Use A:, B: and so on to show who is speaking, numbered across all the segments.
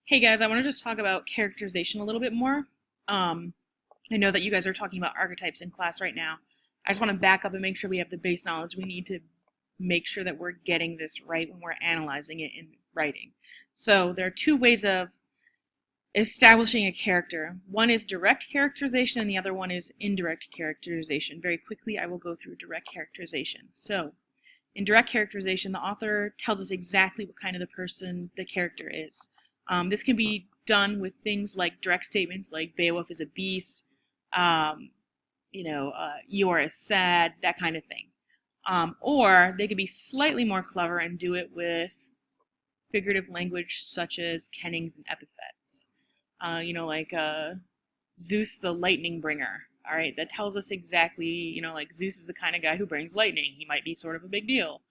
A: Hey guys, I want to just talk about characterization a little bit more. Um, I know that you guys are talking about archetypes in class right now. I just want to back up and make sure we have the base knowledge we need to make sure that we're getting this right when we're analyzing it in writing. So there are two ways of establishing a character. One is direct characterization and the other one is indirect characterization. Very quickly, I will go through direct characterization. So in direct characterization, the author tells us exactly what kind of the person the character is. This can be done with things like direct statements like Beowulf is a beast, um, Eeyore is sad, that kind of thing. Or they could be slightly more clever and do it with figurative language such as kennings and epithets. Zeus the lightning bringer. All right, that tells us exactly, like Zeus is the kind of guy who brings lightning. He might be sort of a big deal.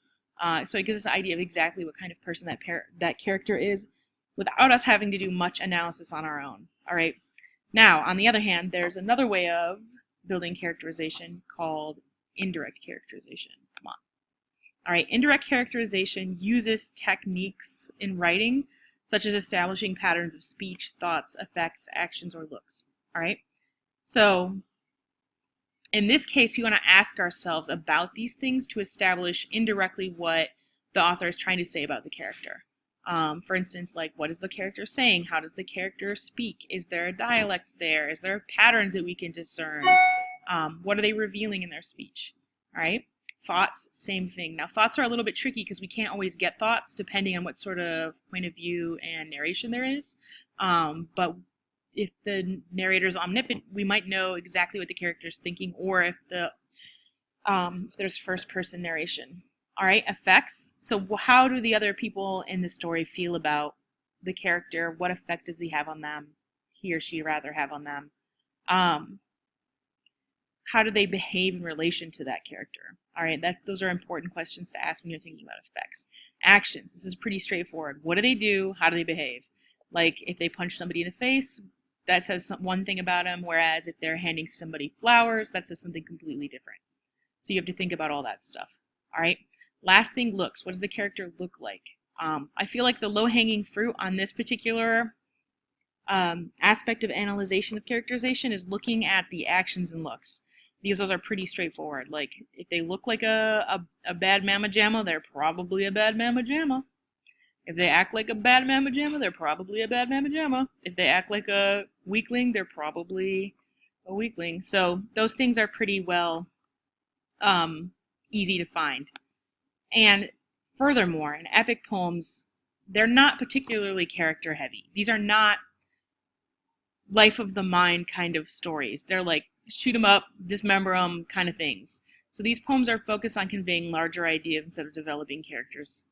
A: So it gives us an idea of exactly what kind of person that character is without us having to do much analysis on our own. All right. Now, on the other hand, there's another way of building characterization called indirect characterization. Come on. All right, indirect characterization uses techniques in writing, such as establishing patterns of speech, thoughts, effects, actions, or looks. All right. So in this case, we want to ask ourselves about these things to establish indirectly what the author is trying to say about the character. For instance, like, what is the character saying? How does the character speak? Is there a dialect there? Is there patterns that we can discern? What are they revealing in their speech? All right. Thoughts, same thing. Now, thoughts are a little bit tricky because we can't always get thoughts depending on what sort of point of view and narration there is. But if the narrator is omnipotent, we might know exactly what the character is thinking, or if there's first-person narration. All right, effects. So how do the other people in the story feel about the character? What effect does he have on them? He or she rather have on them. How do they behave in relation to that character? All right, those are important questions to ask when you're thinking about effects. Actions. This is pretty straightforward. What do they do? How do they behave? Like if they punch somebody in the face, that says one thing about them, whereas if they're handing somebody flowers, that says something completely different. So you have to think about all that stuff. All right. Last thing, looks. What does the character look like? I feel like the low-hanging fruit on this particular aspect of analyzation of characterization is looking at the actions and looks. Because those are pretty straightforward. Like, if they look like a bad mamma jamma, they're probably a bad mamma jamma. If they act like a bad mamma jamma, they're probably a bad mamma jamma. If they act like a weakling, they're probably a weakling. So those things are pretty well easy to find. And furthermore, in epic poems, they're not particularly character heavy. These are not life of the mind kind of stories. They're like shoot 'em up, dismember 'em kind of things. So these poems are focused on conveying larger ideas instead of developing characters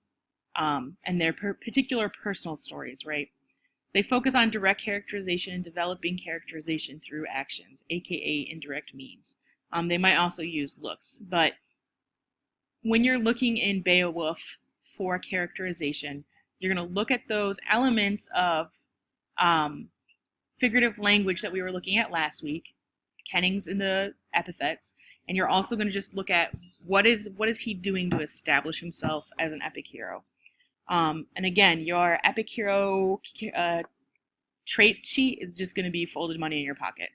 A: and their particular personal stories, right? They focus on direct characterization and developing characterization through actions, aka indirect means. They might also use looks, but when you're looking in Beowulf for characterization, you're going to look at those elements of figurative language that we were looking at last week, kennings and the epithets, and you're also going to just look at what is he doing to establish himself as an epic hero. And again, your epic hero traits sheet is just going to be folded money in your pocket.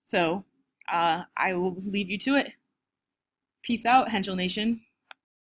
A: So I will leave you to it. Peace out, Henschel Nation.